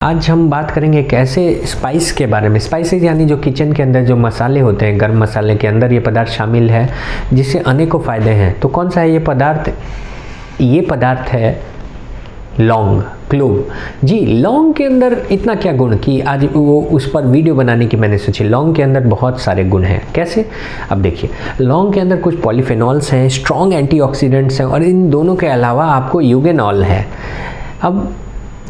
आज हम बात करेंगे एक ऐसे स्पाइस के बारे में। स्पाइसेस यानी जो किचन के अंदर जो मसाले होते हैं, गर्म मसाले के अंदर ये पदार्थ शामिल है जिससे अनेकों फ़ायदे हैं। तो कौन सा है ये पदार्थ? ये पदार्थ है लौंग, क्लोव। जी, लौंग के अंदर इतना क्या गुण कि आज वो उस पर वीडियो बनाने की मैंने सोची। लौंग के अंदर बहुत सारे गुण हैं। कैसे? अब देखिए, लौंग के अंदर कुछ पॉलीफेनॉल्स हैं, स्ट्रॉन्ग एंटीऑक्सीडेंट्स हैं और इन दोनों के अलावा आपको यूगेनॉल है। अब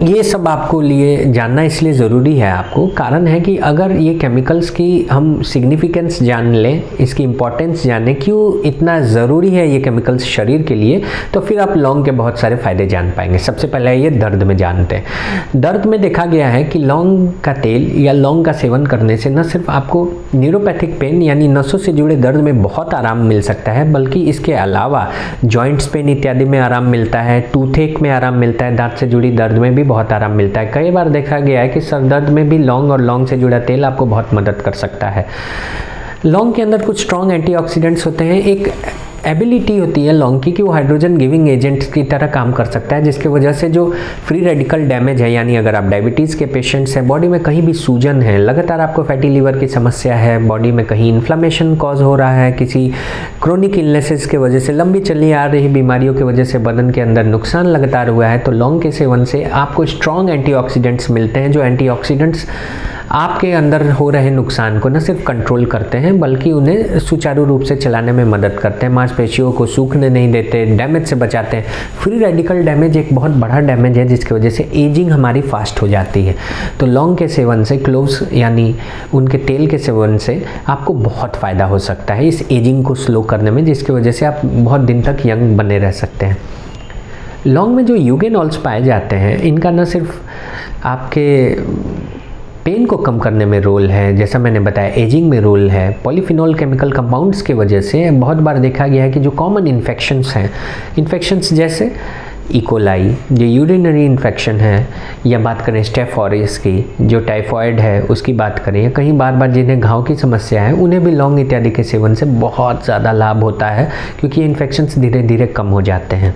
ये सब आपको लिए जानना इसलिए ज़रूरी है आपको, कारण है कि अगर ये केमिकल्स की हम सिग्निफिकेंस जान लें, इसकी इम्पोर्टेंस जानें, क्यों इतना ज़रूरी है ये केमिकल्स शरीर के लिए, तो फिर आप लौंग के बहुत सारे फ़ायदे जान पाएंगे। सबसे पहले ये दर्द में जानते हैं। दर्द में देखा गया है कि लौंग का तेल या लौंग का सेवन करने से न सिर्फ आपको न्यूरोपैथिक पेन यानी नसों से जुड़े दर्द में बहुत आराम मिल सकता है, बल्कि इसके अलावा जॉइंट्स पेन इत्यादि में आराम मिलता है, टूथेक में आराम मिलता है, दांत से जुड़ी दर्द में भी बहुत आराम मिलता है। कई बार देखा गया है कि सर दर्द में भी लौंग और लौंग से जुड़ा तेल आपको बहुत मदद कर सकता है। लौंग के अंदर कुछ स्ट्रॉन्ग एंटीऑक्सीडेंट्स होते हैं। एक एबिलिटी होती है लौंग की कि वो हाइड्रोजन गिविंग एजेंट की तरह काम कर सकता है, जिसकी वजह से जो फ्री रेडिकल डैमेज है, यानी अगर आप डायबिटीज़ के पेशेंट्स हैं, बॉडी में कहीं भी सूजन है, लगातार आपको फैटी लीवर की समस्या है, बॉडी में कहीं इन्फ्लेमेशन कॉज हो रहा है, किसी क्रोनिक इलनेसेस के वजह से, लंबी चली आ रही बीमारियों की वजह से बदन के अंदर नुकसान लगातार हुआ है, तो लौंग के सेवन से आपको स्ट्रॉन्ग एंटीऑक्सीडेंट्स मिलते हैं, जो एंटीऑक्सीडेंट्स आपके अंदर हो रहे नुकसान को न सिर्फ कंट्रोल करते हैं बल्कि उन्हें सुचारू रूप से चलाने में मदद करते हैं, मांसपेशियों को सूखने नहीं देते, डैमेज से बचाते हैं। फ्री रेडिकल डैमेज एक बहुत बड़ा डैमेज है जिसकी वजह से एजिंग हमारी फास्ट हो जाती है। तो लौंग के सेवन से, क्लोव्स यानी उनके तेल के सेवन से आपको बहुत फ़ायदा हो सकता है इस एजिंग को स्लो करने में, जिसकी वजह से आप बहुत दिन तक यंग बने रह सकते हैं। लौंग में जो यूगेनॉल्स पाए जाते हैं, इनका न सिर्फ आपके पेन को कम करने में रोल है, जैसा मैंने बताया एजिंग में रोल है, पॉलीफिनॉल केमिकल कंपाउंड्स की वजह से बहुत बार देखा गया है कि जो कॉमन इन्फेक्शंस हैं, इन्फेक्शंस जैसे इकोलाई जो यूरिनरी इन्फेक्शन है, या बात करें स्टेफ ऑरिस की जो टाइफॉइड है उसकी बात करें, या कहीं बार बार जिन्हें घाव की समस्या है, उन्हें भी लौंग इत्यादि के सेवन से बहुत ज़्यादा लाभ होता है, क्योंकि ये इन्फेक्शंस धीरे धीरे कम हो जाते हैं।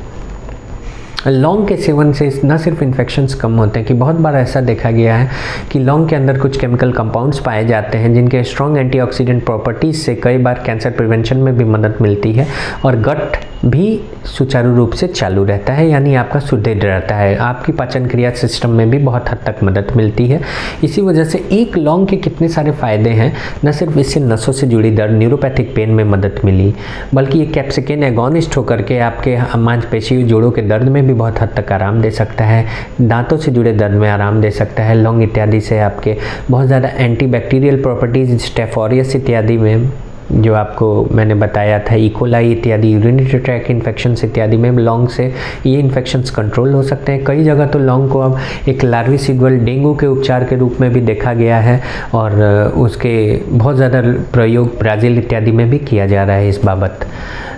लौंग के सेवन से न सिर्फ इन्फेक्शंस कम होते हैं कि बहुत बार ऐसा देखा गया है कि लौंग के अंदर कुछ केमिकल कंपाउंड्स पाए जाते हैं जिनके स्ट्रॉन्ग एंटीऑक्सीडेंट प्रॉपर्टीज़ से कई बार कैंसर प्रिवेंशन में भी मदद मिलती है और गट भी सुचारू रूप से चालू रहता है, यानी आपका सुदृढ़ रहता है, आपकी पाचन क्रिया सिस्टम में भी बहुत हद तक मदद मिलती है। इसी वजह से एक लौंग के कितने सारे फ़ायदे हैं, न सिर्फ इससे नसों से जुड़ी दर्द, न्यूरोपैथिक पेन में मदद मिली, बल्कि ये कैप्सिकिन एगोनिस्ट होकर के आपके मांसपेशियों जोड़ों के दर्द में भी बहुत हद तक आराम दे सकता है, दांतों से जुड़े दर्द में आराम दे सकता है। लौंग इत्यादि से आपके बहुत ज़्यादा एंटीबैक्टीरियल प्रॉपर्टीज़, स्टेफ ऑरियस इत्यादि में जो आपको मैंने बताया था, इकोलाई इत्यादि, यूरिनरी ट्रैक्ट इन्फेक्शंस इत्यादि में लौंग से ये इन्फेक्शंस कंट्रोल हो सकते हैं। कई जगह तो लौंग को अब एक लार्विसिडुअल डेंगू के उपचार के रूप में भी देखा गया है और उसके बहुत ज़्यादा प्रयोग ब्राज़ील इत्यादि में भी किया जा रहा है इस बाबत।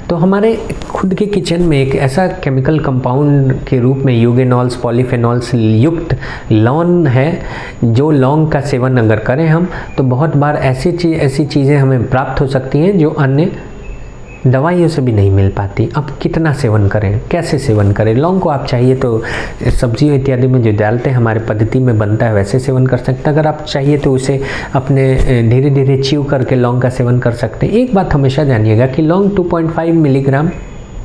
तो हमारे खुद के किचन में एक ऐसा केमिकल कंपाउंड के रूप में यूगेनॉल्स, पॉलीफेनॉल्स युक्त लौंग है, जो लौंग का सेवन अगर करें हम, तो बहुत बार ऐसी चीज़ें हमें प्राप्त हो सकती हैं जो अन्य दवाइयों से भी नहीं मिल पाती। अब कितना सेवन करें, कैसे सेवन करें? लौंग को आप चाहिए तो सब्जियों इत्यादि में जो डालते हैं, हमारे पद्धति में बनता है, वैसे सेवन कर सकते हैं। अगर आप चाहिए तो उसे अपने धीरे धीरे च्यू करके लौंग का सेवन कर सकते हैं। एक बात हमेशा जानिएगा कि लौंग 2.5 मिलीग्राम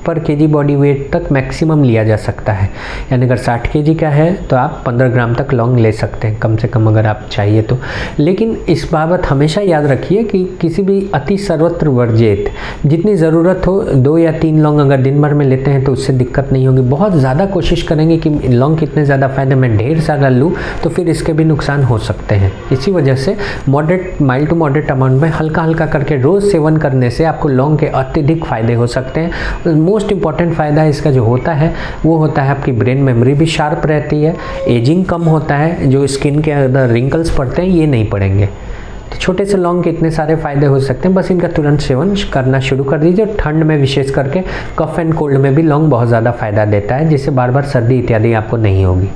पर केजी बॉडी वेट तक मैक्सिमम लिया जा सकता है, यानी अगर 60 केजी का है तो आप 15 ग्राम तक लौंग ले सकते हैं कम से कम, अगर आप चाहिए तो। लेकिन इस बाबत हमेशा याद रखिए कि किसी भी अति सर्वत्र वर्जित, जितनी ज़रूरत हो 2 या 3 लौंग अगर दिन भर में लेते हैं तो उससे दिक्कत नहीं होगी। बहुत ज़्यादा कोशिश करेंगे कि लौंग कितने ज़्यादा फ़ायदे, मैं ढेर सारा लूँ तो फिर इसके भी नुकसान हो सकते हैं। इसी वजह से moderate, mild to moderate amount में हल्का हल्का करके रोज़ सेवन करने से आपको लौंग के अत्यधिक फ़ायदे हो सकते हैं। मोस्ट इंपॉर्टेंट फ़ायदा इसका जो होता है वो होता है आपकी ब्रेन मेमोरी भी शार्प रहती है, एजिंग कम होता है, जो स्किन के अंदर रिंकल्स पड़ते हैं ये नहीं पड़ेंगे। तो छोटे से लौंग के इतने सारे फ़ायदे हो सकते हैं, बस इनका तुरंत सेवन करना शुरू कर दीजिए। ठंड में विशेष करके कफ एंड कोल्ड में भी लौंग बहुत ज़्यादा फ़ायदा देता है, जिससे बार बार सर्दी इत्यादि आपको नहीं होगी।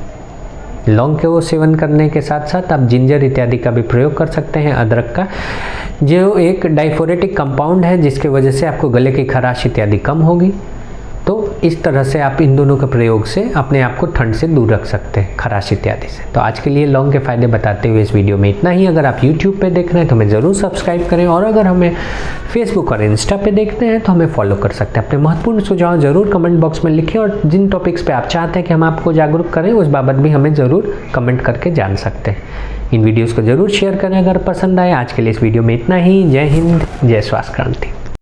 लौंग के वो सेवन करने के साथ साथ आप जिंजर इत्यादि का भी प्रयोग कर सकते हैं, अदरक का, जो एक डाइफोरेटिक कंपाउंड है जिसकी वजह से आपको गले की खराश इत्यादि कम होगी। तो इस तरह से आप इन दोनों के प्रयोग से अपने आप को ठंड से दूर रख सकते हैं, खराश इत्यादि से। तो आज के लिए लौंग के फ़ायदे बताते हुए इस वीडियो में इतना ही। अगर आप यूट्यूब पे देख रहे हैं तो हमें ज़रूर सब्सक्राइब करें, और अगर हमें फेसबुक और इंस्टा पे देखते हैं तो हमें फॉलो कर सकते हैं। अपने महत्वपूर्ण सुझाव ज़रूर कमेंट बॉक्स में लिखें, और जिन टॉपिक्स पर आप चाहते हैं कि हम आपको जागरूक करें उस बाबत भी हमें ज़रूर कमेंट करके जान सकते हैं। इन वीडियोज़ को ज़रूर शेयर करें अगर पसंद आए। आज के लिए इस वीडियो में इतना ही। जय हिंद, जय स्वास्थ्य क्रांति।